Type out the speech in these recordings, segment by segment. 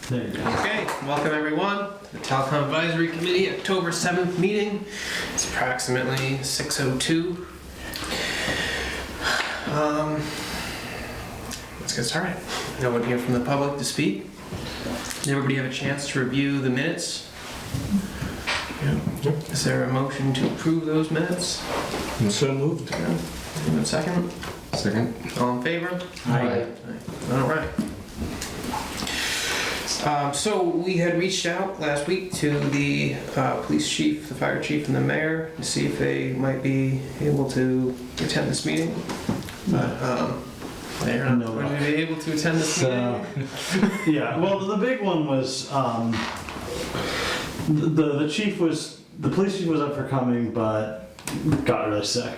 There you go. Okay, welcome everyone to the Telecom Advisory Committee October 7th meeting. It's approximately 6:02. Let's get started. No one here from the public to speak. Did everybody have a chance to review the minutes? Is there a motion to approve those minutes? So moved. Anyone second? Second. All in favor? Aye. All right. So we had reached out last week to the police chief, the fire chief, and the mayor to see if they might be able to attend this meeting. But they're not going to be able to attend this meeting. Yeah, well, the big one was the chief was, the police chief was up for coming, but got really sick.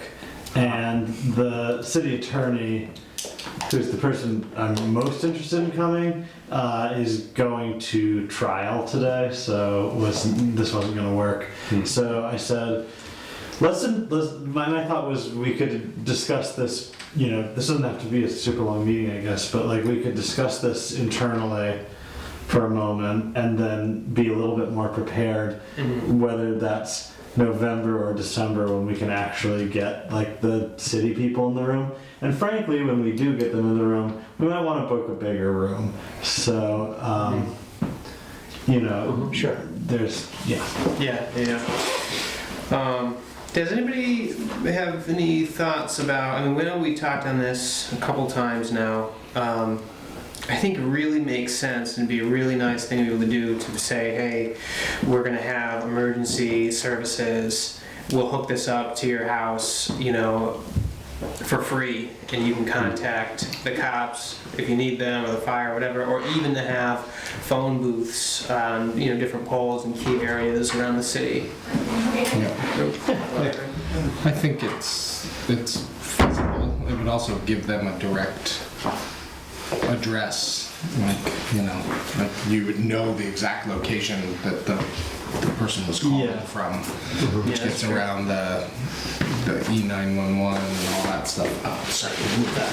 And the city attorney, who's the person I'm most interested in coming, is going to trial today, so this wasn't going to work. So I said, my thought was we could discuss this, this doesn't have to be a super long meeting, I guess, but like we could discuss this internally for a moment and then be a little bit more prepared, whether that's November or December when we can actually get like the city people in the room. And frankly, when we do get them in the room, we might want to book a bigger room. So, Sure. There's, Yeah. Does anybody have any thoughts about, we know we talked on this a couple times now. I think it really makes sense and be a really nice thing to be able to do to say, hey, we're going to have emergency services. We'll hook this up to your house, for free, and you can contact the cops if you need them, or the fire, or whatever, or even to have phone booths on, different poles and key areas around the city. I think it's feasible. It would also give them a direct address, like you would know the exact location that the person was calling from, which gets around the E911 and all that stuff. Oh, sorry, move that.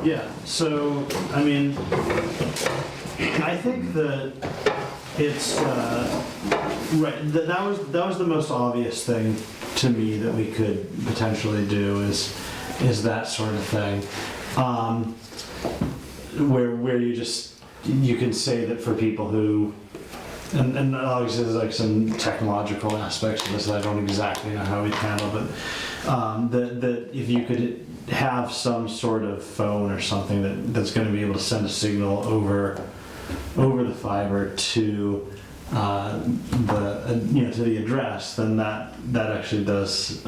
yeah. So, I think that it's right. That was the most obvious thing to me that we could potentially do is that sort of thing. Where you can say that for people who, and obviously there's like some technological aspects to this that I don't exactly know how we'd handle, but that if you could have some sort of phone or something that's going to be able to send a signal over the fiber to to the address, then that actually does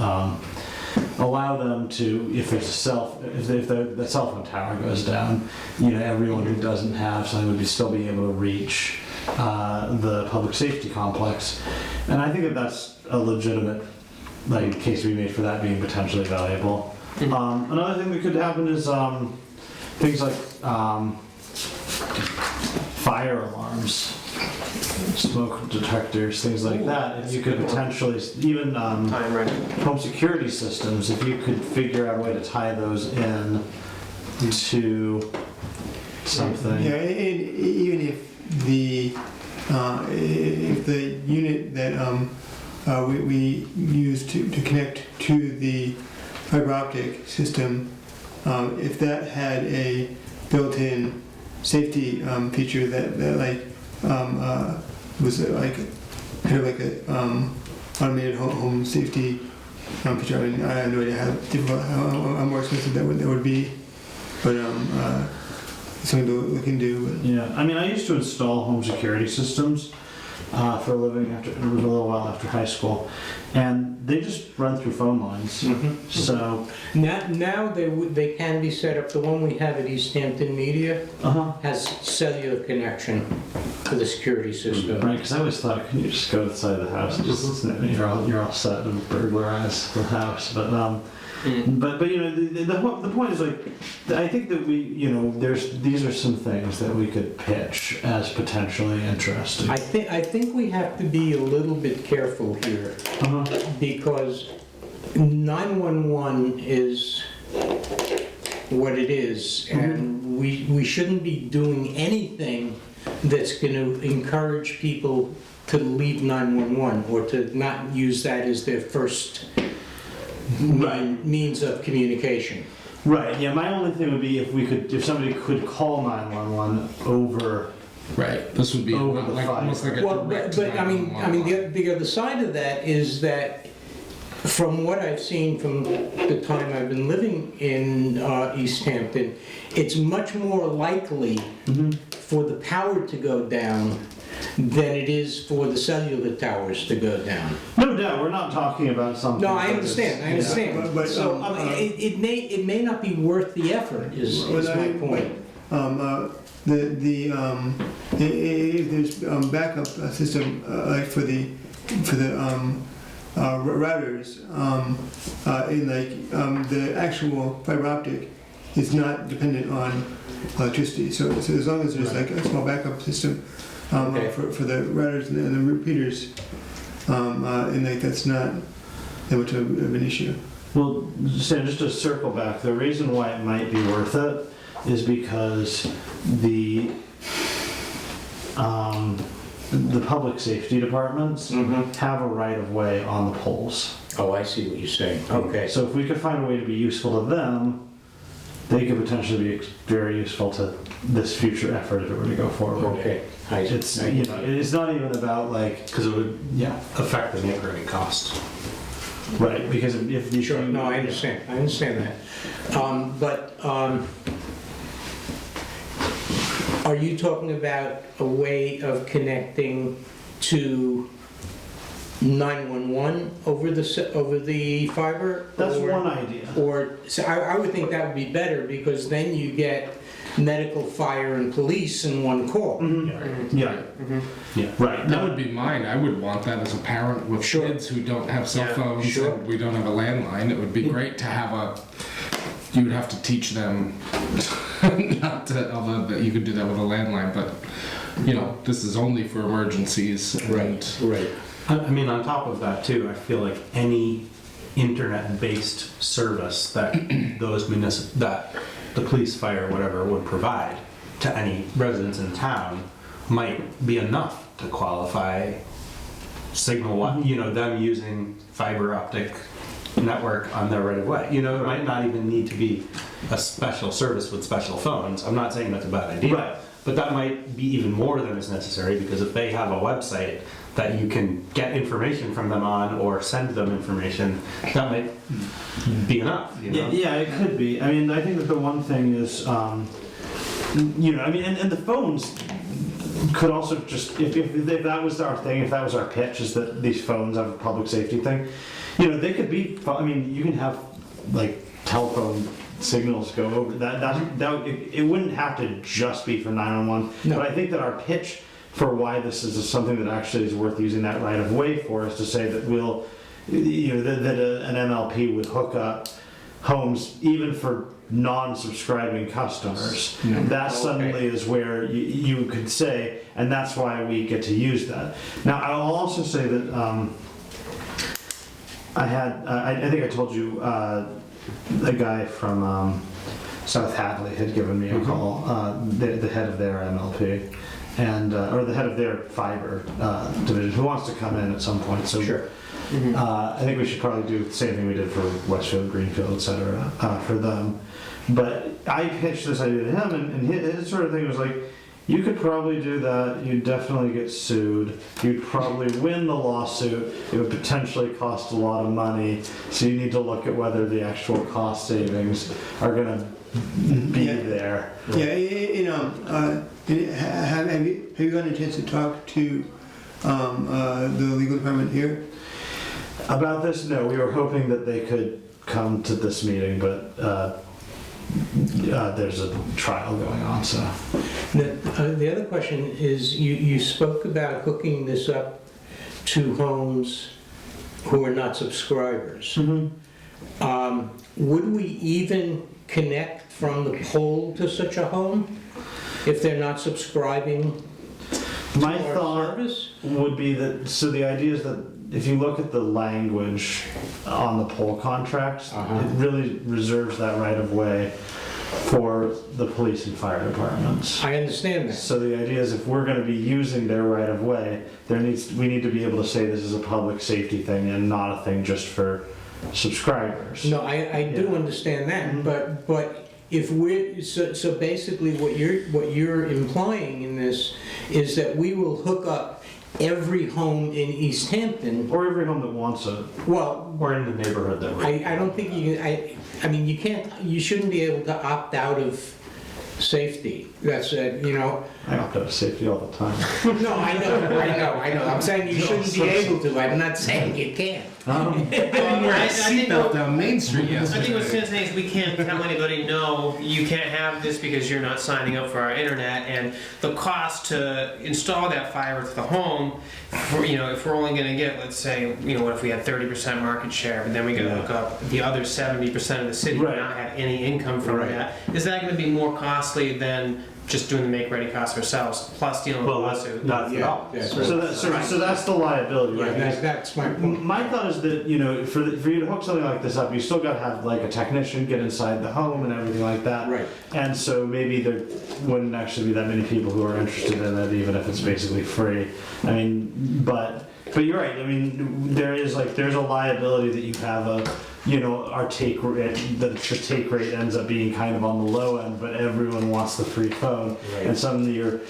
allow them to, if the cell phone tower goes down, everyone who doesn't have something would still be able to reach the public safety complex. And I think that's a legitimate case to be made for that being potentially valuable. Another thing that could happen is things like fire alarms, smoke detectors, things like that. If you could potentially, even home security systems, if you could figure out a way to tie those in to something. Yeah, and even if the unit that we use to connect to the fiber optic system, if that had a built-in safety feature that was kind of like a automated home safety feature. I have no idea how more expensive that would be, but something to look into. But. Yeah, I used to install home security systems for a living a little while after high school, and they just run through phone lines. So now they can be set up. The one we have at Easthampton Media has cellular connection to the security system. Right, because I always thought, can you just go outside the house and just you're all set and burglarize the house, but But the point is, like, I think that these are some things that we could pitch as potentially interesting. I think we have to be a little bit careful here because 911 is what it is, and we shouldn't be doing anything that's going to encourage people to leave 911 or to not use that as their first means of communication. Right, yeah, my only thing would be if somebody could call 911 over. Right. This would be Over the like, almost like a Well, direct but I mean, 911. the other side of that is that from what I've seen from the time I've been living in Easthampton, it's much more likely for the power to go down than it is for the cellular towers to go down. No doubt, we're not talking about something. No, I that is- understand. But, So, I mean, it may not be worth the effort, is my point. If there's backup system like for the routers, in like the actual fiber optic is not dependent on electricity. So as long as there's like a small backup system Okay. for the routers and the repeaters, and like that's not that much of an issue. Well, just to circle back, the reason why it might be worth it is because the public safety departments have a right of way on the poles. Oh, I see what you're saying. Okay. So if we could find a way to be useful to them, they could potentially be very useful to this future effort if it were to go forward. Okay. It's it's not even about like Because it would, affect the neighborhood costs. right because if you Sure, no, I understand. I understand that. But are you talking about a way of connecting to 911 over the fiber? That's or, one idea. Or so I would think that would be better because then you get medical, fire, and police in one call. Yeah. Yeah. Right. That would be mine. I would want that as a parent with Sure. kids who don't have cell Yeah, phones sure. and we don't have a landline. It would be great to have you would have to teach them not to, although that you could do that with a landline, but this is only for emergencies. Right. I mean, on top of that too, I feel like any internet-based service that that the police, fire, whatever would provide to any residents in town might be enough to qualify signal, them using fiber optic network on their right of way. It might not even need to be a special service with special phones. I'm not saying that's a bad idea. Right. But that might be even more than is necessary because if they have a website that you can get information from them on or send them information, that might be enough. Yeah, it could be. I mean, I think that the one thing is, and the phones could also just, if that was our thing, if that was our pitch, is that these phones have a public safety thing, they could be, you can have like telephone signals go over it wouldn't have to just be for 911. No. But I think that our pitch for why this is something that actually is worth using that right of way for is to say that an MLP would hook up homes even for non-subscribing customers. That suddenly is where you could say, and that's why we get to use that. Now I'll also say that I think I told you a guy from South Hadley had given me a call, the head of their MLP, and or the head of their fiber division, who wants to come in at some point. So Sure. I think we should probably do the same thing we did for Westfield, Greenfield, etc. For them. But I pitched this idea to him, and his sort of thing was like, you could probably do that. You'd definitely get sued. You'd probably win the lawsuit. It would potentially cost a lot of money. So you need to look at whether the actual cost savings are going to be there. Yeah, have you gotten a chance to talk to the legal department here? About this, no. We were hoping that they could come to this meeting, but there's a trial going on, so. The other question is, you spoke about hooking this up to homes who are not subscribers. Would we even connect from the pole to such a home if they're not subscribing My to our thought service? would be that, so the idea is that if you look at the language on the pole contracts, it really reserves that right of way for the police and fire departments. I understand that. So the idea is if we're gonna be using their right of way, we need to be able to say this is a public safety thing and not a thing just for subscribers. No, I do Yeah. understand that, Mhm. but if we're, so basically what you're implying in this is that we will hook up every home in Easthampton, Or every home that wants it. well, Or in the neighborhood that we're. I don't think I mean, you shouldn't be able to opt out of safety. That's, I opt out of safety all the time. no, I know. I'm saying you shouldn't be able to. I'm not saying you can't. I think Seatbelt down Main Street I think what yesterday. Stan's saying is we can't tell anybody, no, you can't have this because you're not signing up for our internet, and the cost to install that fiber to the home, if we're only gonna get, let's say, what if we had 30% market share, but then we gotta Yeah. hook up the other 70% of the city and Right. not have any income from Right. that? Is that gonna be more costly than just doing the make-ready costs ourselves, plus dealing with a Well, lawsuit? that's Yeah, that's right. So that's the liability, Yeah, right? that's my point. My thought is that, for you to hook something like this up, you still gotta have like a technician get inside the home and everything like that. Right. And so maybe there wouldn't actually be that many people who are interested in it, even if it's basically free. I mean, but you're right. I mean, there's a liability that you have our take rate, the take rate ends up being kind of on the low end, but everyone wants the free phone. Right. And suddenly you're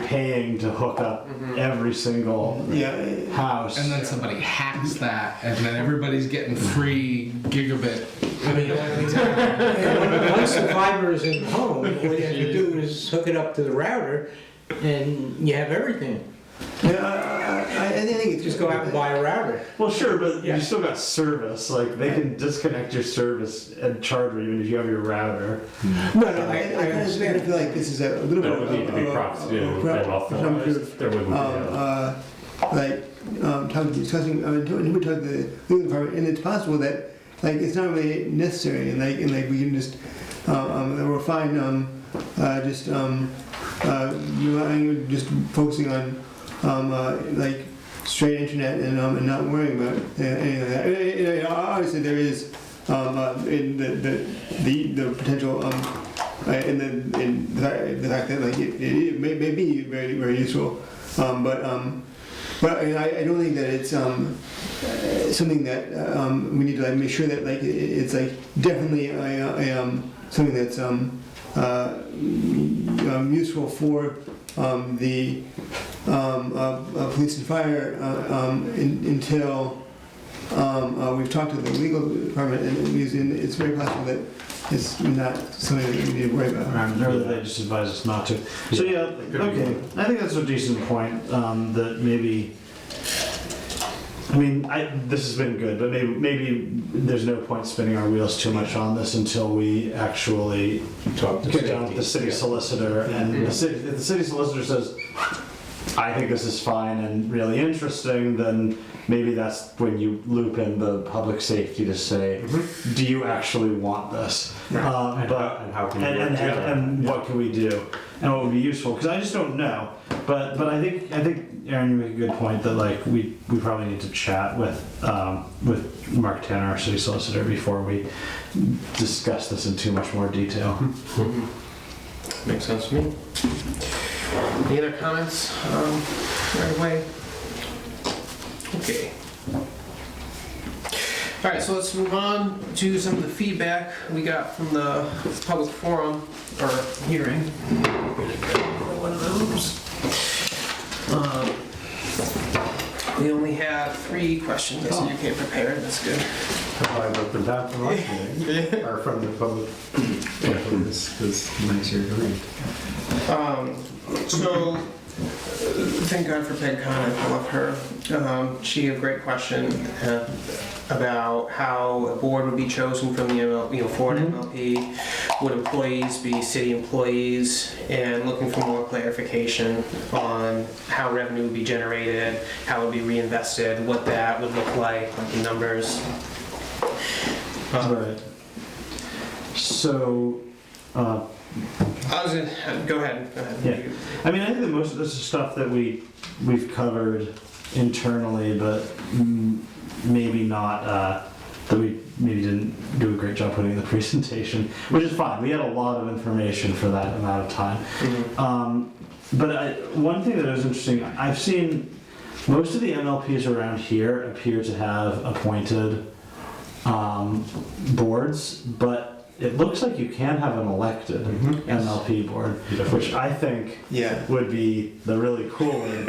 paying to hook up every single house. And then somebody hacks that, and then everybody's getting free gigabit. I mean, and once the fiber is in the home, what you have to do is hook it up to the router, and you have everything. I think it's Just go out and buy a router. Well, sure, but Yeah. you still got service. Like they can disconnect your service and charger even if you have your router. No, I I kind of understand. feel like this is a little bit There of would need to be props to a- get some authorized. sort of, There wouldn't be. discussing, we talked to the legal department, and it's possible that, it's not really necessary, and we can just, we're fine, just focusing on, straight internet and not worrying about any of that. Obviously, there is, in the potential, in the fact that it may be very very useful, but I don't think that it's something that we need to make sure that it's definitely something that's useful for the police and fire until we've talked to the legal department, and it's very possible that it's not something that we need to worry about. Or they just advise us not to. So yeah, okay. I think that's a decent point. That maybe. I mean, this has been good, but maybe there's no point spinning our wheels too much on this until we actually get down with the city solicitor, and if the city solicitor says, I think this is fine and really interesting, then maybe that's when you loop in the public safety to say, do you actually want this? And how can you work together? And what can we do? And what would be useful? Because I just don't know. But I think Aaron, you make a good point that we probably need to chat with Mark Tanner, our city solicitor, before we discuss this in too much more detail. Makes sense to me. Any other comments right away? Okay. All right, so let's move on to some of the feedback we got from the public forum or hearing. One of those. We only have 3 questions. I see you came prepared. That's good. I wrote them down from last meeting, or from the public. This is nicer to read. So, thank God for Peg Con, I love her. She had a great question about how a board would be chosen from the ML, for an MLP. Would employees be city employees? And looking for more clarification on how revenue would be generated, how it would be reinvested, what that would look like the numbers. Right. So. I was gonna, go ahead. Yeah. I mean, I think that most of this is stuff that we've covered internally, but maybe not that we maybe didn't do a great job putting in the presentation, which is fine. We had a lot of information for that amount of time. But one thing that was interesting, I've seen most of the MLPs around here appear to have appointed boards, but it looks like you can have an elected MLP board, which I think would be the really cool way.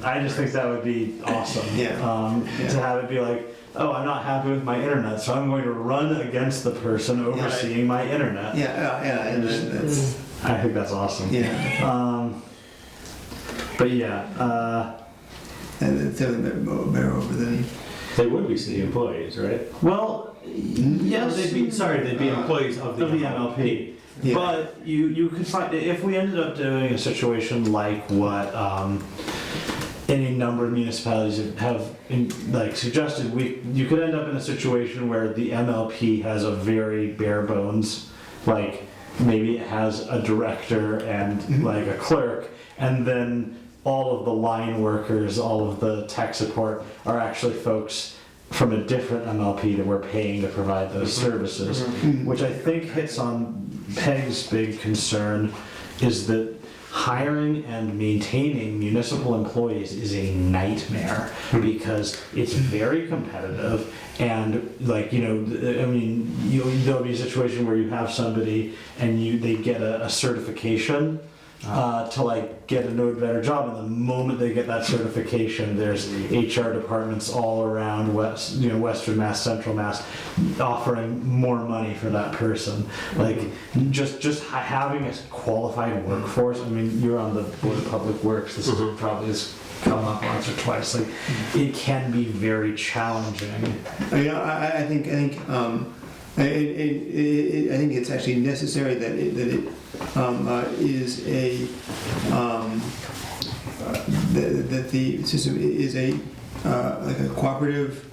I just think that would be awesome. To have it be like, oh, I'm not happy with my internet, so I'm going to run against the person overseeing my internet. And that's I think that's awesome. But yeah. and it's definitely better over than. They would be city employees, right? Well, yes. They'd be employees of the MLP. Yeah. But you could find, if we ended up doing a situation like what any number of municipalities have suggested, you could end up in a situation where the MLP has a very bare bones, like maybe it has a director and like a clerk, and then all of the line workers, all of the tech support are actually folks from a different MLP that we're paying to provide those services, which I think hits on Peg's big concern, is that hiring and maintaining municipal employees is a nightmare because it's very competitive, and there'll be a situation where you have somebody and they get a certification to get a better job, and the moment they get that certification, there's HR departments all around Western Mass, Central Mass, offering more money for that person. Just having a qualified workforce. I mean, you're on the Board of Public Works. This is probably has come up once or twice. It can be very challenging. I think it's actually necessary that it is that the system is a cooperative,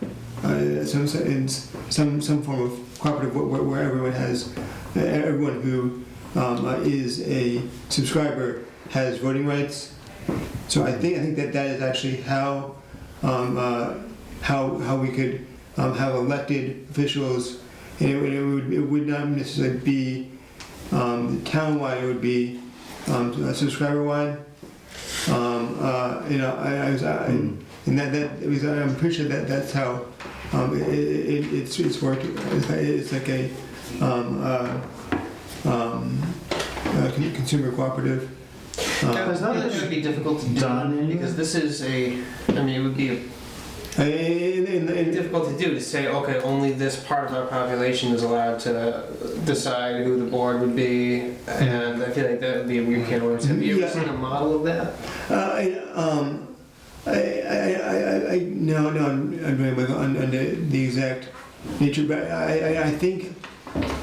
some form of cooperative where everyone who is a subscriber has voting rights. So I think that is actually how we could have elected officials. And it would not necessarily be town-wide, it would be subscriber-wide. I'm pretty sure that's how it's worked. It's like a consumer cooperative. It would be difficult to do because this is it would be difficult to do, to say, okay, only this part of our population is allowed to decide who the board would be, and I feel like that would be a weird can of worms. Have you ever seen a model of that? No, I'm doing under the exact nature, but I think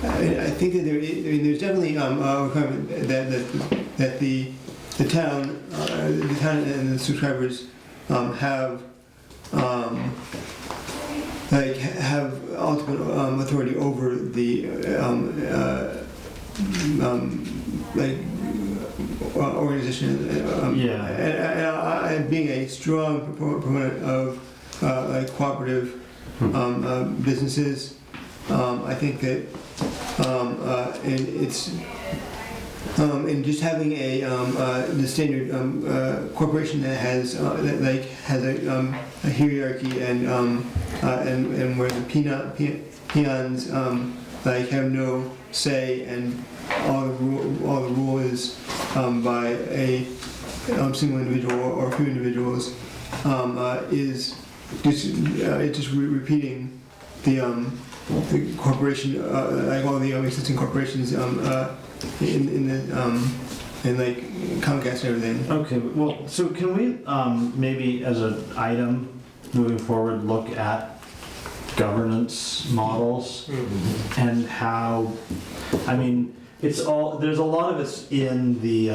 that there's definitely a requirement that the town and the subscribers have ultimate authority over the organization. And being a strong proponent of cooperative businesses, I think that it's and just having the standard corporation that has a hierarchy and where the peons have no say, and all the rule is by a single individual or a few individuals, is just repeating the corporation, all the existing corporations in Comcast and everything. Okay, well, so can we maybe as an item moving forward look at governance models and how, it's all, there's a lot of it's in the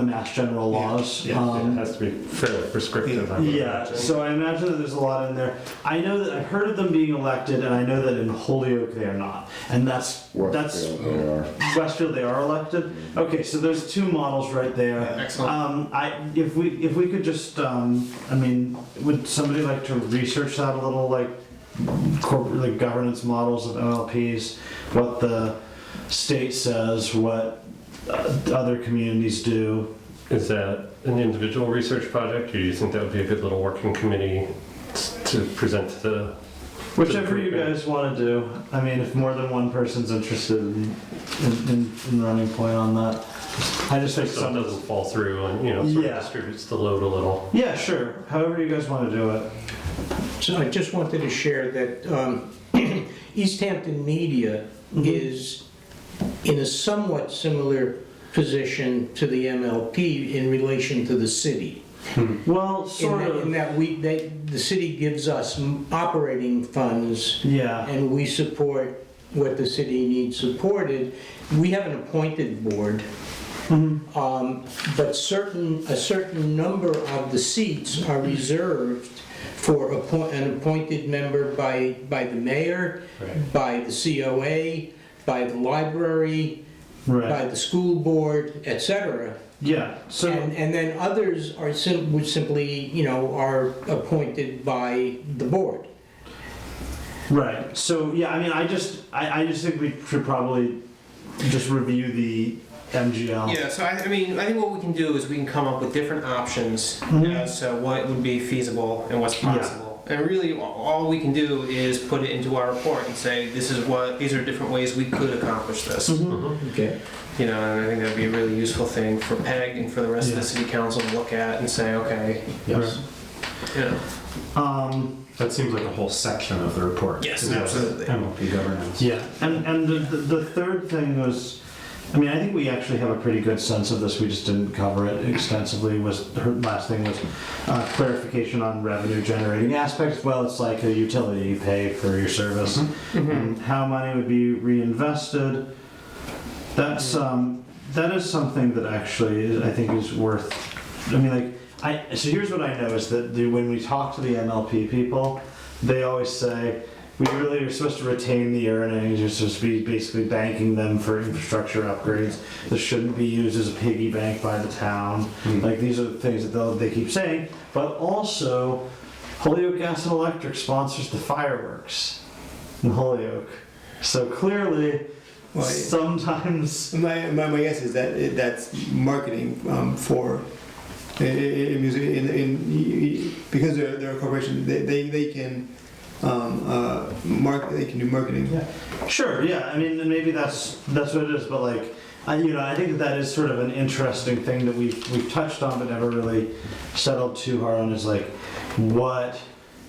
Mass General laws. Yeah, it has to be fairly prescriptive. I would Yeah, imagine. so I imagine that there's a lot in there. I know that I've heard of them being elected, and I know that in Holyoke they are not. And that's Westfield, they are. Westfield they are elected. Okay, so there's two models right there. Excellent. If we could just, I mean, would somebody like to research that a little, like corporate, like governance models of MLPs, what the state says, what other communities do? Is that an individual research project, or do you think that would be a good little working committee to present to the... Whichever you guys want to do. I mean, if more than one person's interested in running point on that. I just think So it some. doesn't fall through and, you know, sort Yeah. of distributes the load a little. Yeah, sure. However you guys want to do it. So I just wanted to share that Easthampton Media is in a somewhat similar position to the MLP in relation to the city. Well, sort In of. that the city gives us operating funds Yeah. and we support what the city needs supported. We have an appointed board, but a certain number of the seats are reserved for an appointed member by the mayor, Right. by the COA, by the library, by Right. the school board, etc. Yeah. So. And then others are would simply, are appointed by the board. Right. So yeah. I mean, I just think we should probably just review the MGL. Yeah, so I mean, I think what we can do is we can come up with different options Mhm. as to what would be feasible and what's Yeah. possible. And really, all we can do is put it into our report and say, these are different ways we could accomplish this. Okay. You know, and I think that'd be a really useful thing for Peg and for the rest of Yeah. the city council to look at and say, okay, Yes. you know. That seems like a whole section of the report. Yes, is absolutely. MLP governance. Yeah, and the third thing was, I mean, I think we actually have a pretty good sense of this, we just didn't cover it extensively, was, her last thing was clarification on revenue generating aspects. Well, it's like a utility, you pay for your service, and how money would be reinvested. That's, that is something that actually I think is worth, I mean, like, so here's what I know is that when we talk to the MLP people, they always say, we really are supposed to retain the earnings, you're supposed to be basically banking them for infrastructure upgrades. This shouldn't be used as a piggy bank by the town. Like, these are the things that they keep saying. But also, Holyoke Gas and Electric sponsors the fireworks in Holyoke. So clearly, Well, sometimes... My guess is that that's marketing for music because they're a corporation. They can they can do marketing. Yeah. Sure, yeah. I mean, and maybe that's what it is. But like, I think that is sort of an interesting thing that we've touched on, but never really settled too hard on. Is like, what,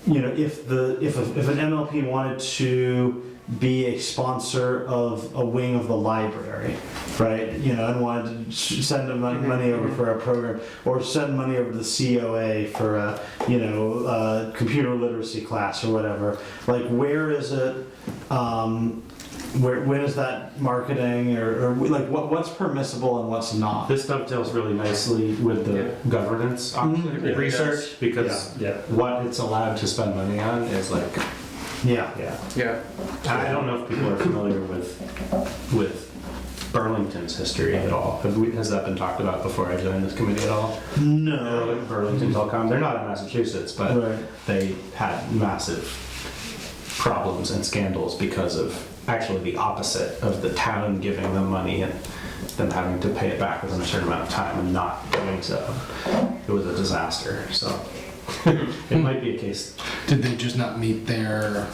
if an MLP wanted to be a sponsor of a wing of the library, right? And wanted to send them money over for a program, or send money over to the COA for a, computer literacy class or whatever. Like, where is it? When is that marketing, or like what's permissible and what's not? This dovetails really nicely with the governance Yeah. research, because what it's allowed to spend money on is like, Yeah. Yeah. I don't know if people are familiar with Burlington's history at all. Has that been talked about before I joined this committee at all? No. Burlington Telecom, they're not in Massachusetts, but Right. they had massive problems and scandals because of actually the opposite of the town giving them money and them having to pay it back within a certain amount of time and not doing so. It was a disaster, so it might be a case. Did they just not meet their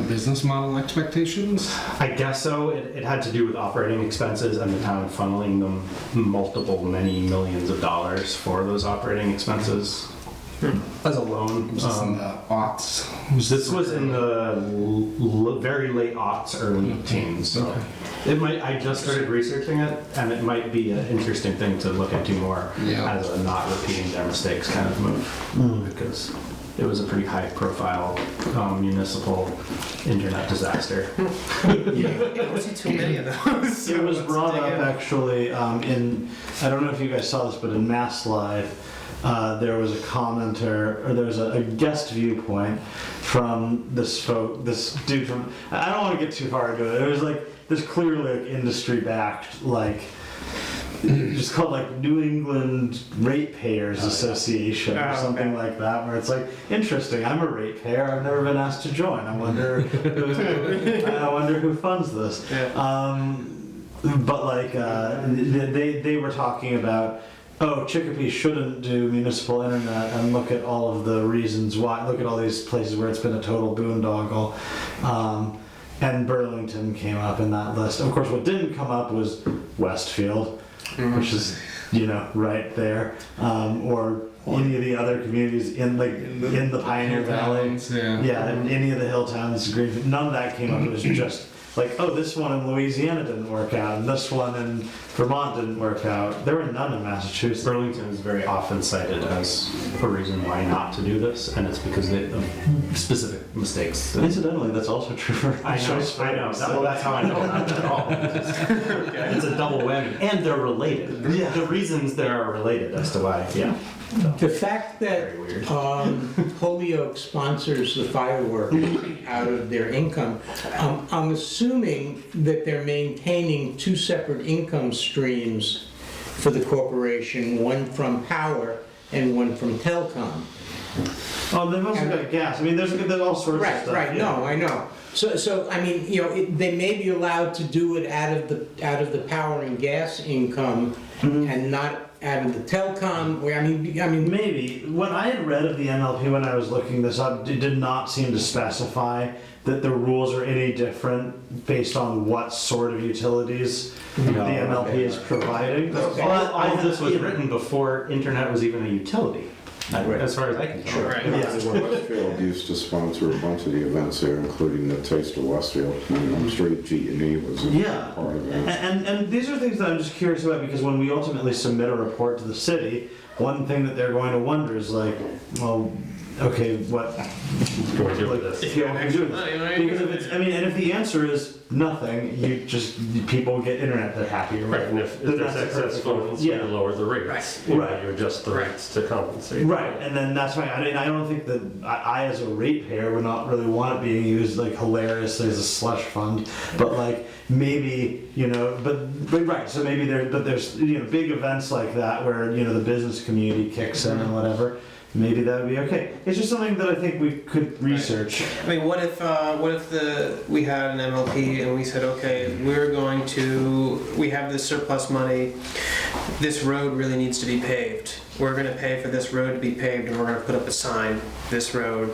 business model expectations? I guess so. It had to do with operating expenses and the town funneling them many millions of dollars for those operating expenses as a loan. Was this in the aughts? This was in the very late aughts, early teens. So it might. I just started researching it, and it might be an interesting thing to look into more Yeah. as a not repeating their mistakes kind of move, because it was a pretty high-profile municipal internet disaster. I don't see too many of those. It was So brought let's up dig in. actually I don't know if you guys saw this, but in Mass Live, there was a commenter, or there was a guest viewpoint from this dude from, I don't want to get too far into it. It was like this clearly like industry-backed, like, just called like New England Ratepayers Association or Oh, something okay. like that, where it's like, interesting, I'm a ratepayer, I've never been asked to join. I wonder who funds this. Yeah. But like they were talking about, oh, Chicopee shouldn't do municipal internet, and look at all of the reasons why. Look at all these places where it's been a total boondoggle. And Burlington came up in that list. Of course, what didn't come up was Westfield, which is, right there, or any of the other communities in the Pioneer Valley. Yeah, and any of the hill towns, Greenfield, none of that came up. It was just like, oh, this one in Louisiana didn't work out, and this one in Vermont didn't work out. There were none in Massachusetts. Burlington is very often cited as a reason why not to do this, and it's because of specific mistakes. Incidentally, that's also true for I know. Well, that's how I know not at all. It's a double whammy, and they're related. Yeah. The reasons they are related as to why. Yeah. The fact that Very weird. Holyoke sponsors the firework out of their income, I'm assuming that they're maintaining two separate income streams for the corporation, one from power and one from telecom. Oh, they've also got gas. I mean, there's all sorts of Right, stuff. right, no, I know. So I mean, they may be allowed to do it out of the power and gas income and not out of the telecom, where, I mean, Maybe. What I had read of the MLP when I was looking this up, it did not seem to specify that the rules are any different based on what sort of utilities the MLP is providing. Okay. All of this was written before internet was even a utility, as far as I can tell. Right. Westfield used to sponsor a bunch of the events there, including the Taste of Westfield. And I'm sure G&E was a Yeah. part of that. And these are things that I'm just curious about, because when we ultimately submit a report to the city, one thing that they're going to wonder is like, well, okay, what What do we do with this? if you want to do this? Because if it's, I mean, and if the answer is nothing, people get internet, they're happy, Right, right? and if Then there's that's excess perfect. funds, you Yeah. lower the rates. Right. You adjust the rates to compensate. Right, and then that's why I don't think that I as a ratepayer would not really want it being used like hilariously as a slush fund, but like maybe but right. So maybe there's big events like that where the business community kicks in and whatever. Maybe that would be okay. It's just something that I think we could research. I mean, what if we had an MLP and we said, okay, we have this surplus money, this road really needs to be paved. We're going to pay for this road to be paved, and we're going to put up a sign, this road,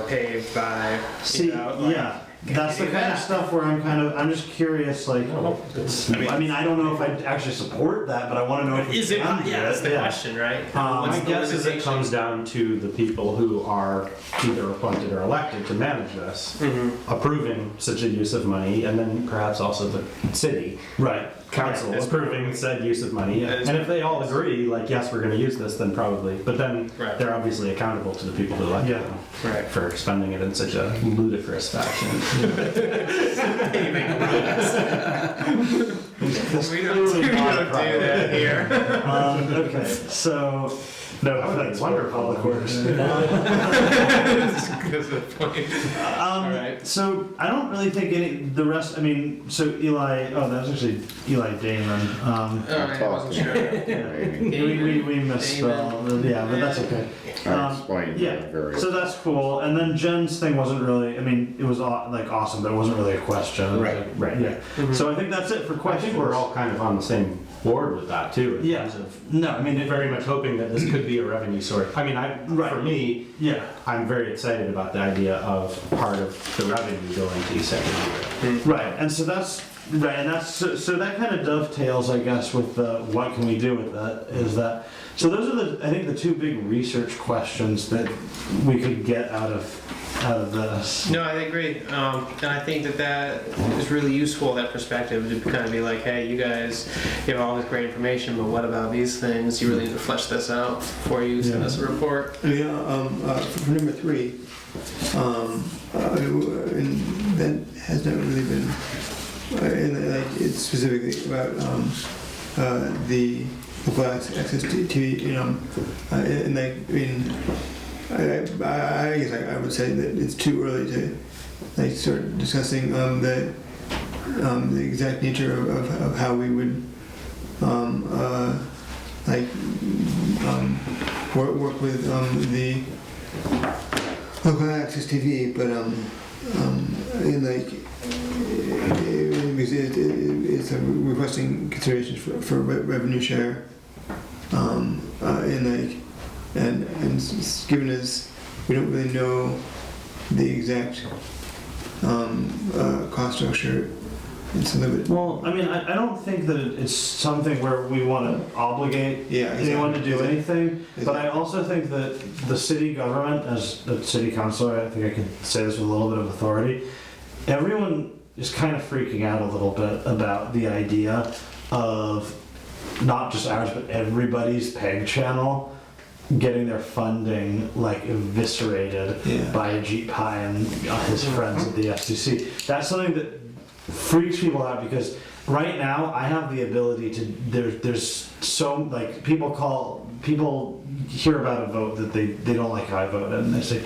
paved by. See, yeah. That's the kind of stuff where I'm just curious, like, I mean, I don't know if I'd actually support that, but I want to know if we Is it? can do Yeah, that's the it. question, right? My What's the guess is it limitation? comes down to the people who are either appointed or elected to manage this, approving such a use of money, and then perhaps also the city Right. council Right. approving said use of money. That is And if they all agree, like, yes, we're going to use this, then probably. But then Right. they're obviously accountable to the people who elected Yeah. them Right. for spending it in such a ludicrous fashion. We don't do that here. Okay, so no, that's wonderful, of course. That's the point. Alright. So I don't really think the rest. I mean, so Eli. Oh, that was actually Eli Damon. I wasn't sure. We misspelled. Yeah, but that's okay. I explained Yeah. that very So that's cool. And then Jen's thing wasn't really. I mean, it was like awesome, but it wasn't really a question. Right. Right. Yeah. So I think that's it for I questions. think we're all kind of on the same board with that too, in Yeah. terms of No, I mean, very much hoping that this could be a revenue source. I mean, Right. for me, yeah. I'm very excited about the idea of part of the revenue going to Easthampton. Right, and so that's right, and that's so that kind of dovetails, I guess, with the what can we do with that? Is that so? Those are I think the two big research questions that we could get out of out of this. No, I agree. And I think that is really useful, that perspective, to kind of be like, hey, you guys, you have all this great information, but what about these things? You really need to flesh this out before you send us a report. For number 3, and that has not really been, like, it's specifically about the local access to TV, and like, I mean, I guess I would say that it's too early to like start discussing the exact nature of how we would work with the local access TV, but in like it's requesting considerations for revenue share, and given as we don't really know the exact cost structure, it's a little bit. Well, I mean, I don't think that it's something where we want to obligate anyone to do anything, but I also think that the city government, as a city councilor, I think I can say this with a little bit of authority, everyone is kind of freaking out a little bit about the idea of not just ours, but everybody's PEG channel getting their funding like eviscerated by Ajit Pai and his friends at the FCC. That's something that freaks people out, because right now I have the ability to, there's so, like, people hear about a vote that they don't like how I voted, and they say,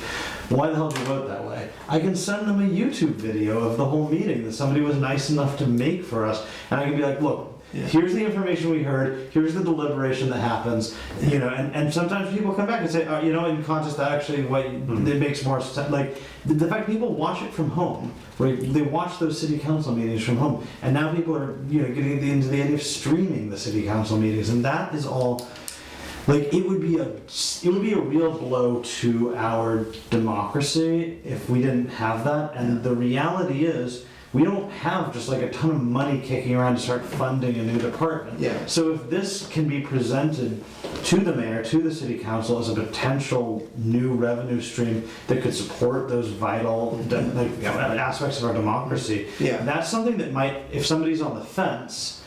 why the hell did you vote that way? I can send them a YouTube video of the whole meeting that somebody was nice enough to make for us, and I can be like, look, here's the information we heard, here's the deliberation that happens, and sometimes people come back and say, in contest, that actually it makes more sense. Like, the fact people watch it from home, right? They watch those city council meetings from home, and now people are, getting into the idea of streaming the city council meetings, and that is all, like, it would be a real blow to our democracy if we didn't have that, and the reality is, we don't have just like a ton of money kicking around to start funding a new department. Yeah. So if this can be presented to the mayor, to the city council as a potential new revenue stream that could support those vital aspects of our democracy, that's something that might, if somebody's on the fence,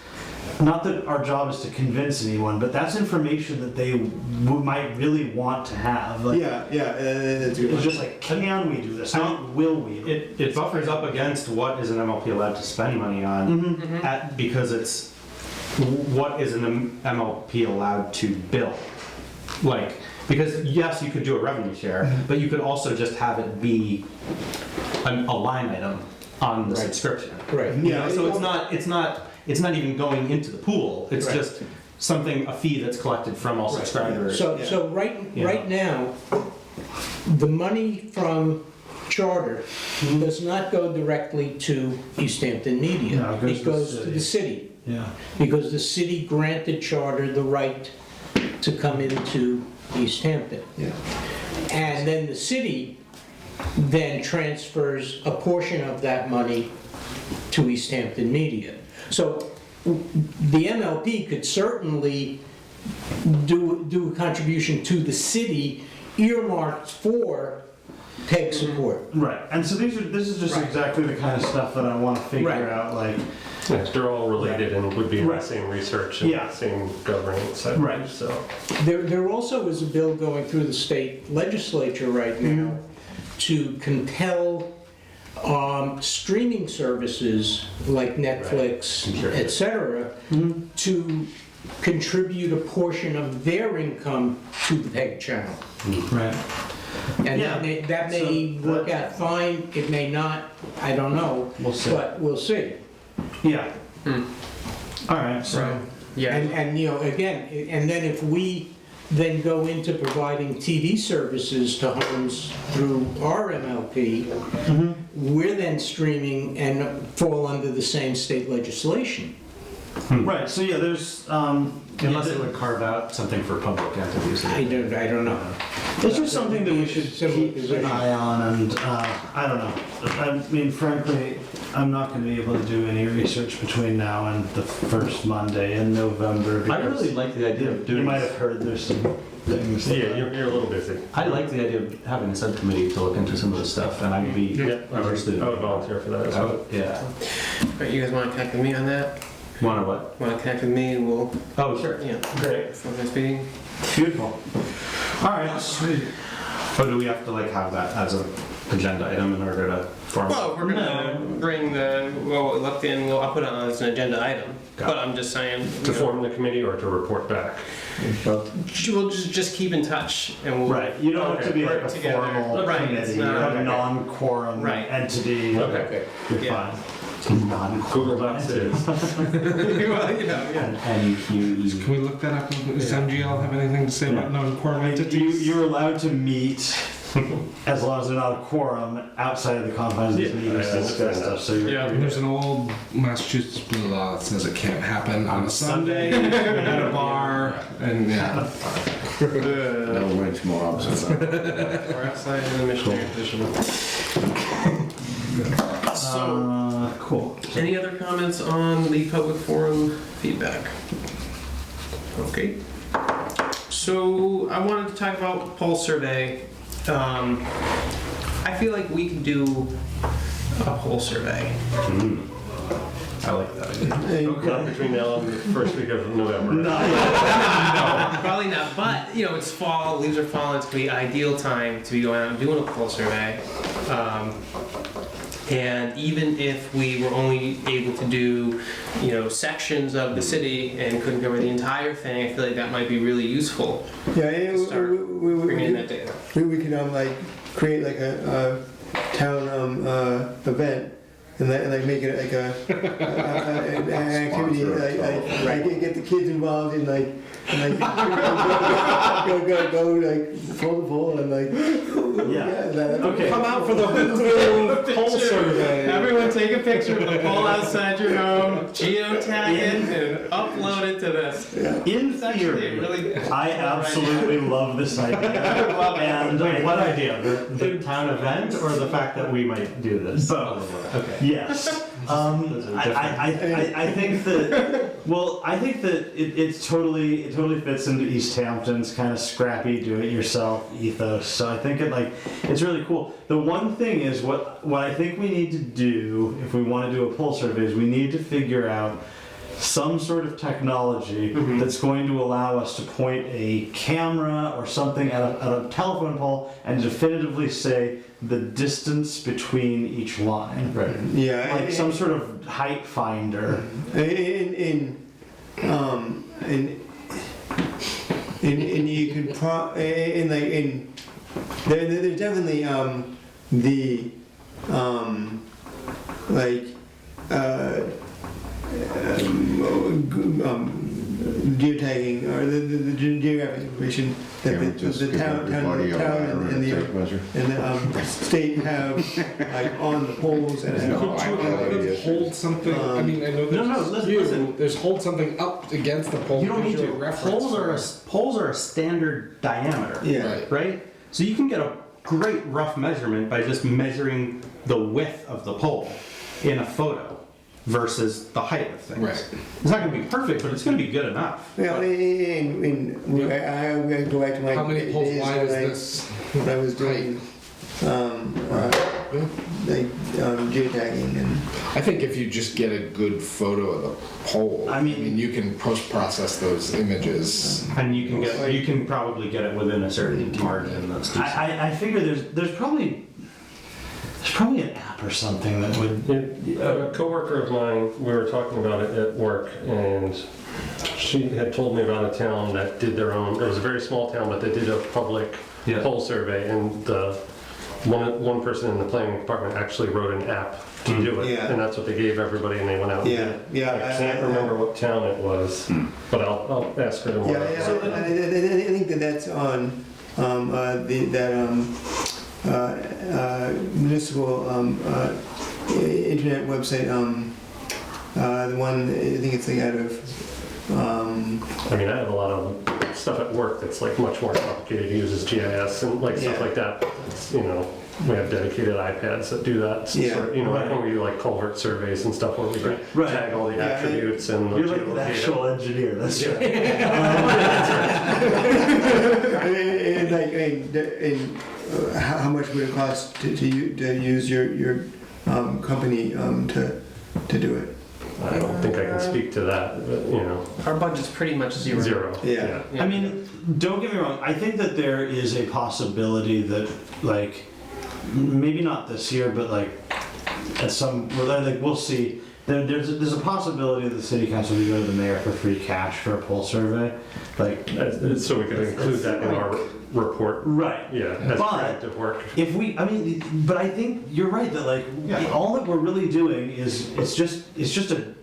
not that our job is to convince anyone, but that's information that they might really want to have. Like, that's it's just like, can we do this? Not will we? It buffers up against what is an MLP allowed to spend money on, because it's what is an MLP allowed to bill. Like, because yes, you could do a revenue share, but you could also just have it be a line item on the subscription. Right. So it's not even going into the pool. It's just a fee that's collected from all subscribers. So right now, the money from Charter does not go directly to Easthampton Media. No, it goes to the city. Yeah. Because the city granted Charter the right to come into Easthampton. Yeah. And then the city then transfers a portion of that money to Easthampton Media. So the MLP could certainly do a contribution to the city earmarked for PEG support. Right, and so this is just exactly the kind of stuff that I want to figure out, like... They're all related and would be in the same research and the same governance. Right. So There also is a bill going through the state legislature right now to compel streaming services like Netflix, etc., to contribute a portion of their income to the PEG channel. Right. And that may work out fine, it may not, I don't know. We'll see. But we'll see. Yeah. All right, so... And again, and then if we then go into providing TV services to homes through our MLP, we're then streaming and fall under the same state legislation. Right, so there's... Unless it would carve out something for public entities. I don't know. It's just something that we should Similar keep an position. eye on, and I don't know. I mean, frankly, I'm not going to be able to do any research between now and the first Monday in November. I because really like the idea of you doing. might have heard there's some things. Yeah, you're a little busy. I like the idea of having a subcommittee to look into some of this stuff, and I'd be Yeah, I interested. would volunteer for that as I well. would- yeah. Alright, you guys wanna connect with me on that? Want to what? Wanna connect with me and we'll, Oh, sure. yeah, Great. for this meeting? Beautiful. All right. Sweet. So do we have to like have that as an agenda item in order to form? Well, we're gonna bring what we looked in, I'll put it on as an agenda item, Got but I'm just saying. To form the committee or to report back? We'll just keep in touch and we'll. Right, you don't have to be like a Work together. formal Right, committee, it's you're not- a non-quorum Right. entity, Okay. you're Yeah. fine. Google Docs is. Well, yeah. NQE. Can we look that up? Does MGL have anything to say about non-quorum entities? You're allowed to meet, as long as they're not a quorum, outside of the confines of this Yeah, meeting to I discuss understand stuff, that. so you're. Yeah. There's an old Massachusetts blue law that says it can't happen on a Sunday at a bar, and yeah. No lynch mobs. We're outside in the missionary position. So, Cool. any other comments on the public forum feedback? Okay. So I wanted to talk about pulse survey. I feel like we could do a pulse survey. I like that idea. Not between now and the first week of November. No, probably not. But it's fall, leaves are falling. It's gonna be ideal time to be going out and doing a pulse survey. And even if we were only able to do, sections of the city and couldn't cover the entire thing, I feel like that might be really useful. Yeah, To start bringing in that data. we could like create like a town event and like make it like an activity like get the kids involved in like go like pull the pole and like Okay. Come out for the Whoville poll survey. Everyone take a picture of the pole outside your home, geotag it, and upload it to this. In It's actually theory, really. I absolutely love this idea. And Wait, what idea? The town event or the fact that we might do this? Both. Okay. Yes. Those are different. I think that it totally fits into Easthampton's kind of scrappy, do-it-yourself ethos. So I think it's really cool. The one thing is what I think we need to do if we want to do a pulse survey is we need to figure out some sort of technology that's going to allow us to point a camera or something at a telephone pole and definitively say the distance between each line. Right. yeah Like some sort of height finder. in you could there's definitely the geotagging or the geographic information that Can't we just the give town everybody a ladder and and a the tape measure? state have like on the poles and No, I Could know you it is. hold something? I mean, I know there's No, listen. There's hold something up against the pole. You don't need gives to. a reference Poles are a standard diameter. yeah. Right. Right? So you can get a great rough measurement by just measuring the width of the pole in a photo versus the height of things. Right. It's not going to be perfect, but it's going to be good enough. Yeah, I go back to my How many poles days wide when is I- this? when I was doing geotagging and I think if you just get a good photo of the pole, I mean- you can post-process those images. And you can probably get it within a certain margin. That's decent. I figure there's probably an app or something that would. A coworker of mine, we were talking about it at work, and she had told me about a town that did their own. It was a very small town, but they did a public Yeah. poll survey, and one person in the planning department actually wrote an app to do it, Yeah. and that's what they gave everybody, and they went out. and did yeah, it. yeah. I can't remember what town it was, but I'll ask her tomorrow. Yeah, yeah. I think that's on municipal internet website. The one I think it's like out of. I mean, I have a lot of them. stuff at work that's like much more complicated, uses GIS and like stuff Yeah. like that. It's, you know, we have dedicated iPads that do that. Yeah. Sort of, you know, like when we do like culvert surveys and stuff where we can Right. tag all the Yeah, attributes and the You're like an geolocation. actual engineer, that's Yeah. How much would it cost to use your company to do it? I don't think I can speak to that, but you know, Our budget's pretty much zero. zero. Yeah. I mean, don't get me wrong, I think that there is a possibility that, like, maybe not this year, but like, at some, well, like, we'll see. There's a possibility that the city council will go to the mayor for free cash for a poll survey. Like, So we could include that in our report. right. Yeah, as But- proactive work. If we, I mean, but I think you're right that like all that we're really doing is it's just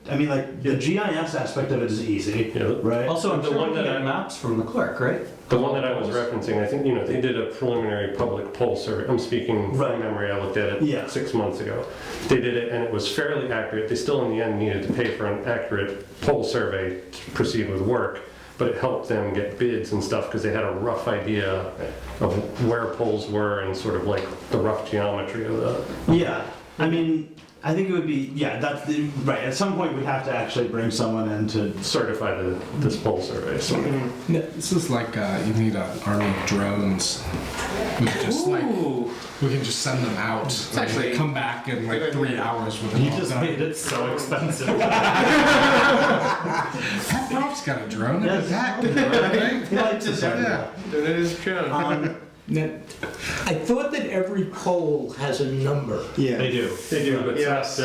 I mean like the GIS aspect of it is easy, Yeah. right? Also, I'm The sure one we can that get I- maps from the clerk, right? The one that I was referencing, I think, you know, they did a preliminary public poll survey. I'm speaking Right. from memory, I looked at it Yeah. 6 months ago. They did it and it was fairly accurate. They still in the end needed to pay for an accurate poll survey to proceed with work, but it helped them get bids and stuff because they had a rough idea of where polls were and sort of like the rough geometry of the. Yeah, I mean, I think it would be that's right. At some point, we have to actually bring someone in to. Certify this poll survey. So This is like you need an army of drones. We can just like we can just send them out. Like, actually- come back in like 3 hours with You them all just done. made it so expensive. Pat Pop's got a drone. Yes. Pat, He likes to say yeah. It is true. Now, I thought that every poll has a number. Yeah. They do. they do, but Yes. they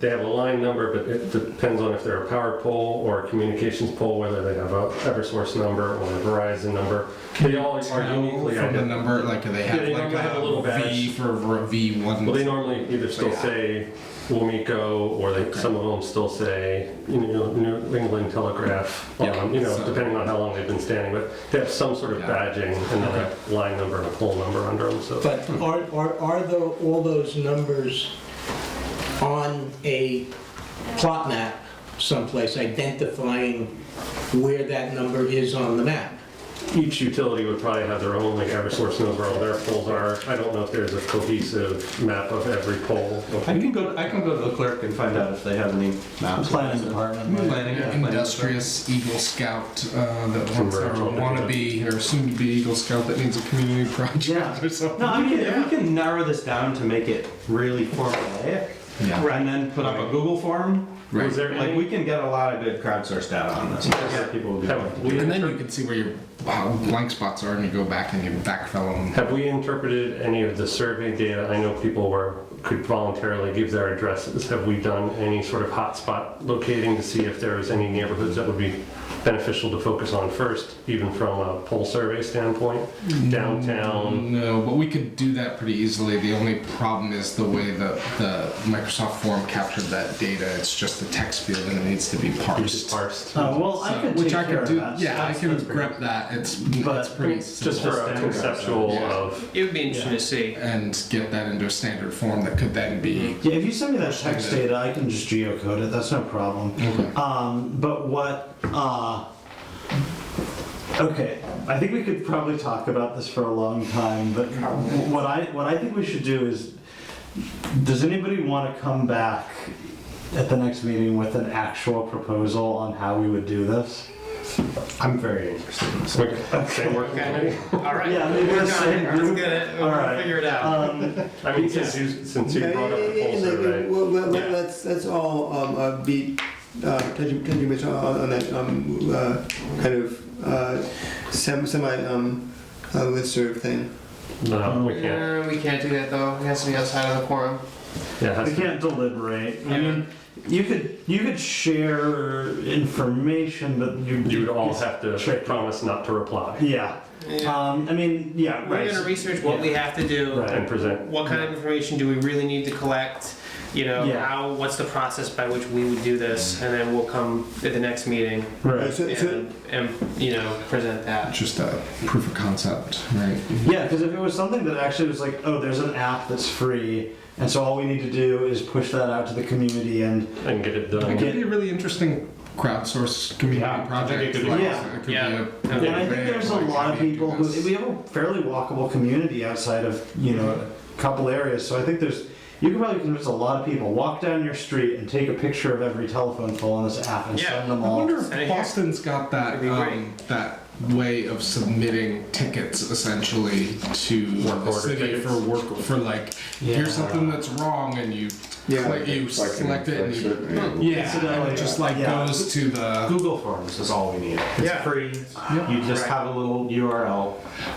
have a line number, but it depends on if they're a power pole or a communications pole, whether they have a Eversource number or a Verizon number. They all are Tell uniquely from the identified. number, like do they have Yeah, they like normally have a little V badge. for a V1? Well, they normally either still Yeah. say Wamiko, or some of them still say, you know, New England Telegraph, Yeah. you know, So- depending on how long they've been standing, but they have some sort of Yeah. badging and then a line number and a pole number under them, so. But are all those numbers on a plot map someplace identifying where that number is on the map? Each utility would probably have their own, like Eversource knows where all their poles are. I don't know if there's a cohesive map of every pole. I can go to the clerk and find out if they have any maps. Planning department. Planning, yeah, planning Industrious Eagle Scout that wants or Virtual wannabe or soon to be Eagle Scout that needs a community project Yeah. or something. No, I mean, if we can narrow this down to make it really formulaic, Yeah. and then put up a Google form, Right. Was there like any, we can get a lot of good crowdsourced data on this. People will be have we, And then you can see where your blank spots are and you go back and you backfill them. have we interpreted any of the survey data? I know people could voluntarily give their addresses. Have we done any sort of hotspot locating to see if there's any neighborhoods that would be beneficial to focus on first, even from a poll survey standpoint? Downtown? No, but we could do that pretty easily. The only problem is the way the Microsoft form captured that data. It's just a text field and it needs to be Just parsed. parsed. Oh well, I So- could which take I care could of do. that. Yeah, I can That's pretty- grab that. It's But- pretty Just simple. for a conceptual Yeah. of, It would be interesting to see. And get that into a standard form that could then be. Yeah, if you send me that text data, I can just geocode it. That's no problem. Okay. But what? Okay, I think we could probably talk about this for a long time. But what I think we should do is, does anybody want to come back at the next meeting with an actual proposal on how we would do this? I'm very interested in this. same working committee? All right. Yeah, maybe We're the done. same Let's group. get it. All We'll right. figure it out. I mean, since you brought up the poll survey. Well, let's all be touching base on that kind of semi listserv thing. No, we can't. We can't do that though. It has to be outside of the quorum. Yeah, it has We to- can't deliberate. I Yeah. mean, you could share information, but You would all have to Tricky. promise not to reply Yeah. Yeah. I mean, yeah, We're right. gonna research what we have to do. Right. and present. What kind of information do we really need to collect? You know, Yeah. what's the process by which we would do this, and then we'll come at the next meeting Right. and present that. Just a proof of concept, right? Yeah, because if it was something that actually was like, oh, there's an app that's free, and so all we need to do is push that out to the community and And get it It done. could be a really interesting crowdsourced community Yeah, project. I think it could Like, be. it could be Yeah. a- And I think there's a lot of people who, do this. we have a fairly walkable community outside of, a couple areas, so I think you can probably convince a lot of people, walk down your street and take a picture of every telephone pole on this app and Yeah. send them I all. wonder Send it if here. Boston's got that That'd be great. that way of submitting tickets essentially to the order city tickets. for like Yeah. here's something that's wrong and you Like you an select it and fix you and- yeah Incidentally, and it just like yeah. goes to the Google Forms is all we need. It's Yeah. free. Yep. You just Right. have a little URL.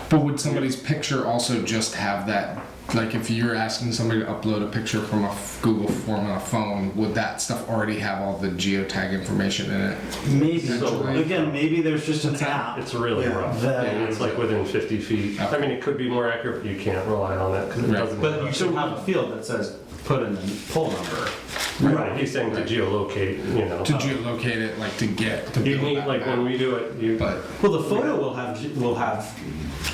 but would somebody's picture also just have that like if you're asking somebody to upload a picture from a Google form on a phone would that stuff already have all the geotag information in it Maybe, So- again, maybe there's just an app. It's really Yeah. rough. That- And it's like within 50 feet. I mean, it could be more accurate, but you can't rely on that because it Right. doesn't. But you should have a field that says put in the pole number. Right, he's saying to geolocate, to geolocate it like to get to You build need, that like, map. when we do it, you, but Well, the photo will have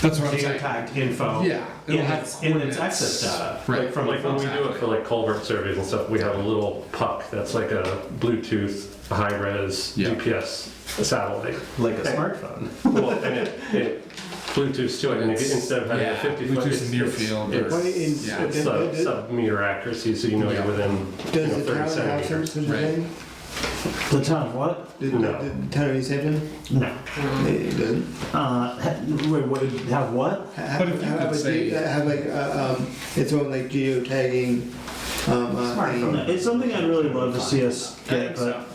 that's what I'm saying geotagged info yeah in it'll have its coordinates. access data. Right. like from, like when we do it for like culvert surveys and stuff, we have a little puck that's like a Bluetooth, high-res Yeah. GPS satellite. Like a smartphone. Well, and it Bluetooth to it, and instead of having a 50 foot, Bluetooth near field or- it's yeah. sub-meter accuracy, so you know Yeah. you're within Does the 30 town have centimeters. some Right. thing? The town of what? The No. town of Easthampton? No. It doesn't. Wait, what, have what? But if you could say- Have like, its own like geotagging, No, thing. it's something I'd really love to see us I think get, so. but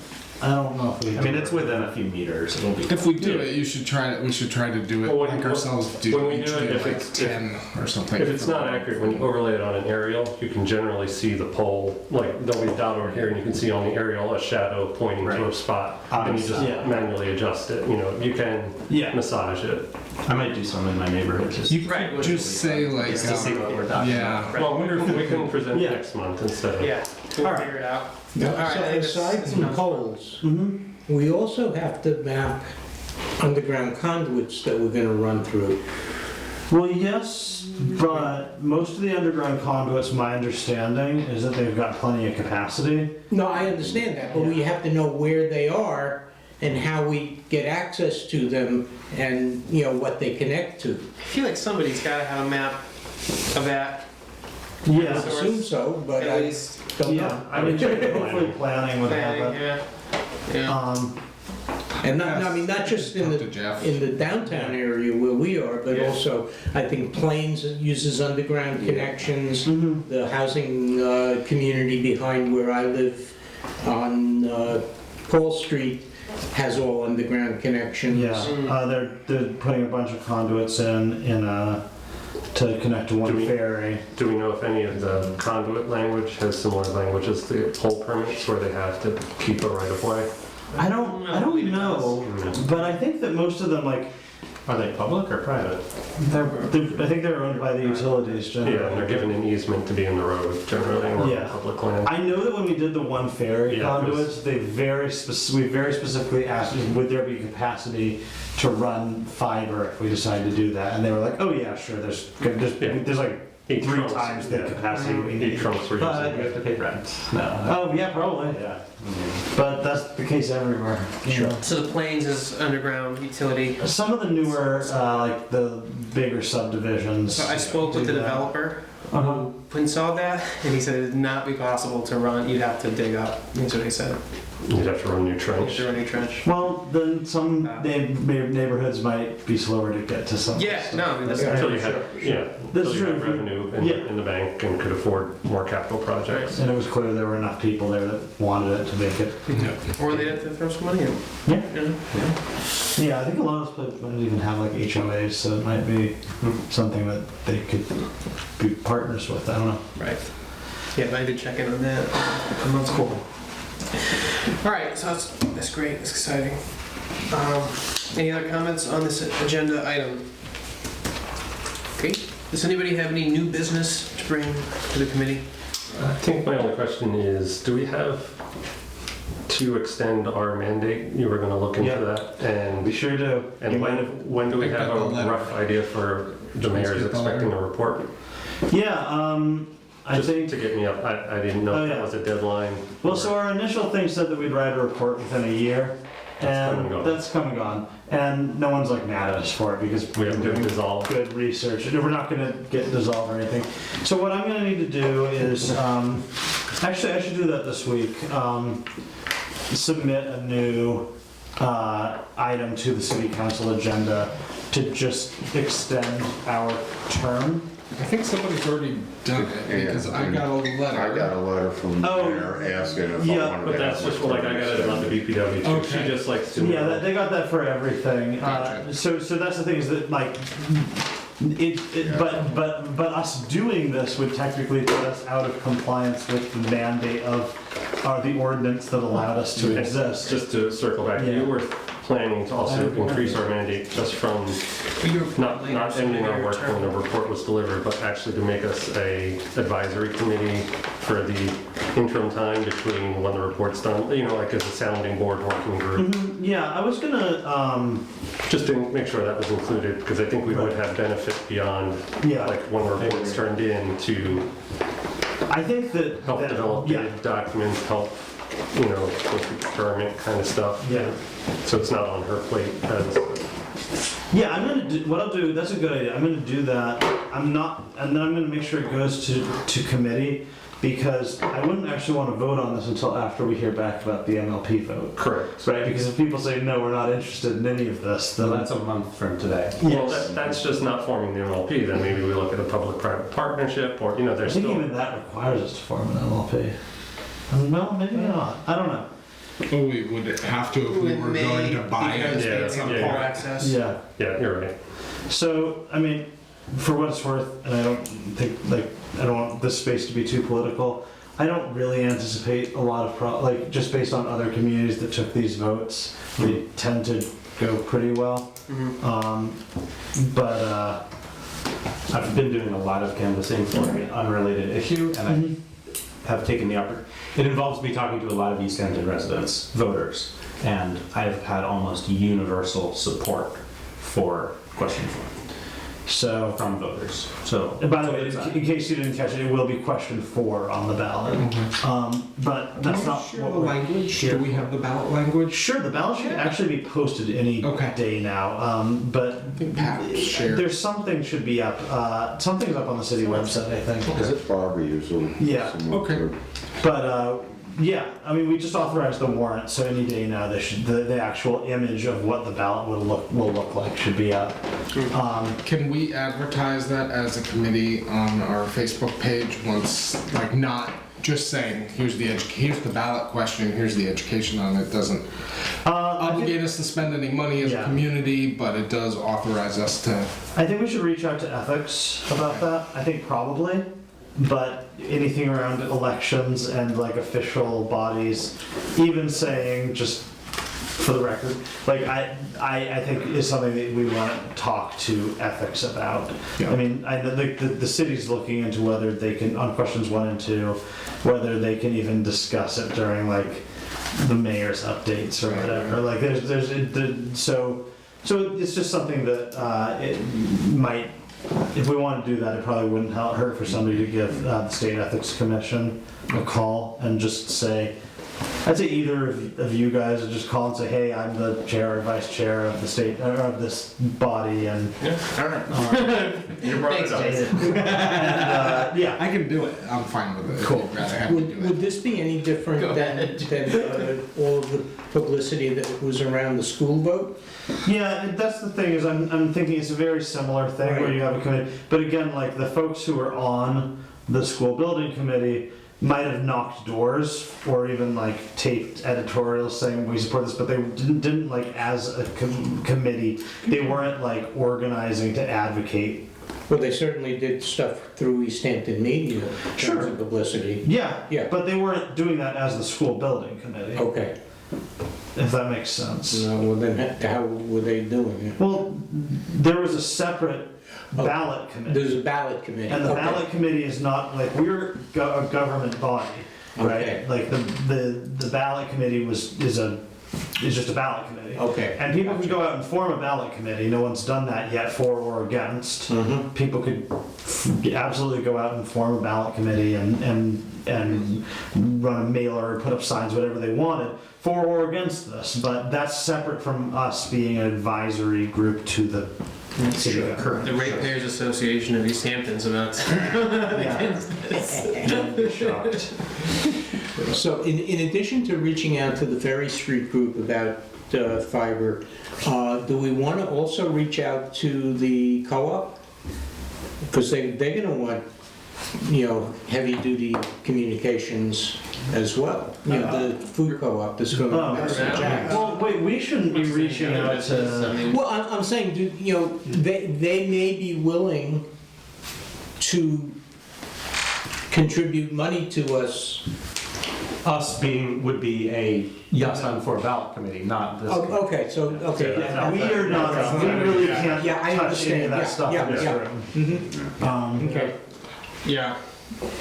I don't know if we. I mean, it's within a few meters. It'll be. If we do it, we should try to do it Well, when- like ourselves do. when we each do it, if like it's- 10 or something. If it's not accurate, when you overlay it on an aerial, you can generally see the pole, like there'll be a dot over here and you can see on the aerial a shadow pointing to a Right. spot. And you just Yeah. manually adjust it, you can Yeah. massage it. I might do some in my neighborhood. Just You Right, could which just say like, just to see what we're talking yeah. about. Right. Well, I wonder if we can present Yeah. next month instead of. Yeah, we'll All right. figure it out. Now, All right, I so think aside that's from enough. poles, Mm-hmm. we also have to map underground conduits that we're gonna run through. Well, yes, but most of the underground conduits, my understanding, is that they've got plenty of capacity. No, I understand that, but we have to know where they are and how we get access to them and, what they connect to. I feel like somebody's gotta have a map of that, I Yeah, assume so, but at I least. don't yeah. know. I mean, hopefully planning would have Planning, it. yeah. And not just in Talk the to Jeff. in the downtown area where we are, but Yeah. also, I think Plains uses underground connections. Mhm. The housing community behind where I live on Paul Street has all underground connections. Yeah, they're putting a bunch of conduits in to connect to Do one we- ferry. Do we know if any of the conduit language has similar language as the pole permits where they have to keep a right of way? I don't know, but I think that most of them, like, Are they public or private? I think they're owned by the utilities generally. Yeah, and they're given an easement to be in the road generally or Yeah. public land. I know that when we did the one ferry Yeah, 'cause- conduits, we very specifically asked, would there be capacity to run fiber if we decide to do that? And they were like, oh yeah, sure, there's like 8 three trunks, times the yeah. capacity we 8 need. trunks were But using you it. have to pay rent. No. Oh, yeah, probably. Yeah. But that's the case everywhere. you know. So the Plains is underground utility. Some of the newer, like the bigger subdivisions. So I spoke with the do that. developer Uh-huh. who installed that, and he said it would not be possible to run, you'd have to dig up, that's what he said. You'd have to run a new Like trench. a running trench. Well, then some neighborhoods might be slower to get to some. Yeah, no, I mean, that's Until you have, yeah, That's until you have true. revenue Yeah. in the bank and could afford more capital projects. And it was clear there were enough people there that wanted it to make it. Or they'd have to throw some money in. Yeah. You know? Yeah, I think a lot of those places might even have like HOAs, so it might be something that they could be partners with. I don't know. Right. Yeah, but I did check in on that. And that's cool. All right, so that's great. That's exciting. Any other comments on this agenda item? Okay. Does anybody have any new business to bring to the committee? I think my only question is, do we have to extend our mandate? You were going to look into Yeah. that, and We sure do. and when do we I've have got the a letter. rough idea for the mayor's get the expecting letter. a report? Yeah, I Just think. to get me up, I didn't know Oh, if that yeah. was a deadline. Well, or- so our initial thing said that we'd write a report within a year, That's come and and gone. that's come and gone. And no one's like mad at us for it because We we've have been to doing dissolve. good research. And we're not going to get dissolved or anything. So what I'm going to need to do is, actually, I should do that this week. Submit a new item to the city council agenda to just extend our term. I think somebody's already done it because I got a letter. I got a letter from the Oh, mayor asking if yeah. I wanted But to that's have just my like I got it term on the BPW too. Okay. She just likes to. Yeah, they got that for everything. Gotcha. So that's the thing is that like, Yeah. but us doing this would technically put us out of compliance with the mandate of the ordinance that allowed us to Okay, exist. Just to circle back, Yeah. you were planning to also increase our mandate just from not ending our work when the report was delivered, but actually to make us a advisory committee for the interim time between when the report's done, you know, like as a sounding board working group. Yeah, I was gonna, Just to make sure that was included, because I think we would have benefit beyond, yeah, like when the report's turned in to I think that. help develop Yeah, the documents, help, you know, with the procurement kind of stuff. yeah. So it's not on her plate as, Yeah, I'm gonna do, what I'll do, that's a good idea, I'm gonna do that, and then I'm gonna make sure it goes to committee, because I wouldn't actually wanna vote on this until after we hear back about the MLP vote. correct. Right, because if people say, no, we're not interested in any of this, So then that's a month from today. Well, yes. that's just not forming the MLP, then maybe we look at a public-private partnership, or, you know, I there's think still, even that requires us to form an MLP. No, maybe not, I don't know. Oh, we would have to if we were going to buy Because it. Yeah, they have yeah. full access. Yeah, yeah, you're right. so, I mean, for what it's worth, and I don't think, like, I don't want this space to be too political, I don't really anticipate a lot of like, just based on other communities that took these votes, they tend to go pretty well. Mhm. But, I've been doing a lot of canvassing for an unrelated issue, and I have taken the it involves me talking to a lot of Easthampton residents, voters, and I've had almost universal support for question 4 so, from voters. So, and by the way, in case you didn't catch it, it will be question 4 on the ballot. But that's not Share what the we're language. here Do we have the ballot language? Sure, the ballot should actually be posted any Okay. day now, but I think Pat shared. there's something should be up, something's up on the city website, I think. Is it Barbara usually? Yeah. Someone Okay. could- But, yeah, I mean, we just authorized the warrant, so any day now, the actual image of what the ballot will look like should be up. Can we advertise that as a committee on our Facebook page once, like not just saying, here's the ballot question, here's the education on it, doesn't obligate us to spend any money as a Yeah. community, but it does authorize us to. I think we should reach out to ethics about that, I think probably, but anything around elections and like official bodies, even saying, just for the record, like I think is something that we want to talk to ethics about. Yeah. I mean, I know the city's looking into whether they can, on questions 1 and 2, whether they can even discuss it during like the mayor's updates or whatever. Like so it's just something that it might, if we want to do that, it probably wouldn't hurt for somebody to give the State Ethics Commission a call and just say, I'd say either of you guys would just call and say, hey, I'm the chair or vice chair of the state, or of this body, and Yeah, all right. You brought it up. and, yeah. I can do it. I'm fine with it. Cool. I'd rather have you do Would it. this be any different than all of the publicity that was around the school vote? Yeah, and that's the thing, is I'm thinking it's a very similar thing where Right. you have a committee, but again, like the folks who are on the school building committee might have knocked doors or even like taped editorials saying we support this, but they didn't like as a committee, they weren't like organizing to advocate. Well, they certainly did stuff through Easthampton Media in Sure. terms of publicity. Yeah, Yeah. but they weren't doing that as the school building committee, Okay. if that makes sense. No, well then, how were they doing it? Well, there was a separate ballot committee. There's a ballot committee. And the Okay. ballot committee is not, like, we're a government body, right? Okay. Like, the ballot committee is a It's just a ballot committee. Okay. And people can go out and form a ballot committee. No one's done that yet, for or against. Mhm. People could absolutely go out and form a ballot committee and run a mailer, put up signs, whatever they wanted, for or against this. But that's separate from us being an advisory group to the city government. The Ratepayers Association of East Hampton's about Don't be shocked. So in addition to reaching out to the Ferry Street group about fiber, do we want to also reach out to the co-op? Because they're going to want, heavy-duty communications as well. The food co-op that's going to Oh, be Jack's. well, wait, we shouldn't be reaching out to. Well, I'm saying, they may be willing to contribute money to us. Us would be a yes on for a ballot committee, not this. Oh, okay, so, okay. Yeah. We are not, we really can't Yeah, I touch any of understand. that Yeah, stuff yeah, in this yeah. room. Okay. Yeah.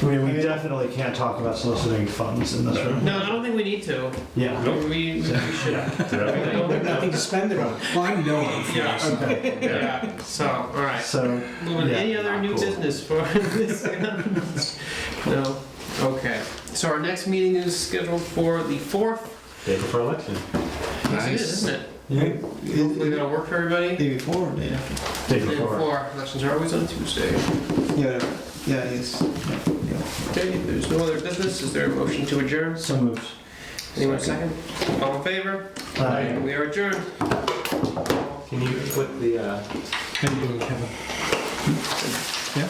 We definitely can't talk about soliciting funds in this room. No, I don't think we need to. Yeah. We should. We have nothing to spend it on. Well, I know. Yeah. Okay. Yeah. So, all right. So, Moving. yeah, Any other not new cool. business for this? No. Okay. So our next meeting is scheduled for the 4th. Day before election. Yes, it is, isn't it? Yeah. Hopefully that'll work for everybody. Day before or day after? Day Day before. before. Elections are always on Tuesday. Yeah, yeah, yes. Yeah. Okay, if there's no other business, is there a motion to adjourn? So moved. Anyone second? All in favor? We are adjourned. Can you put the, How you doing, Kevin? Yeah?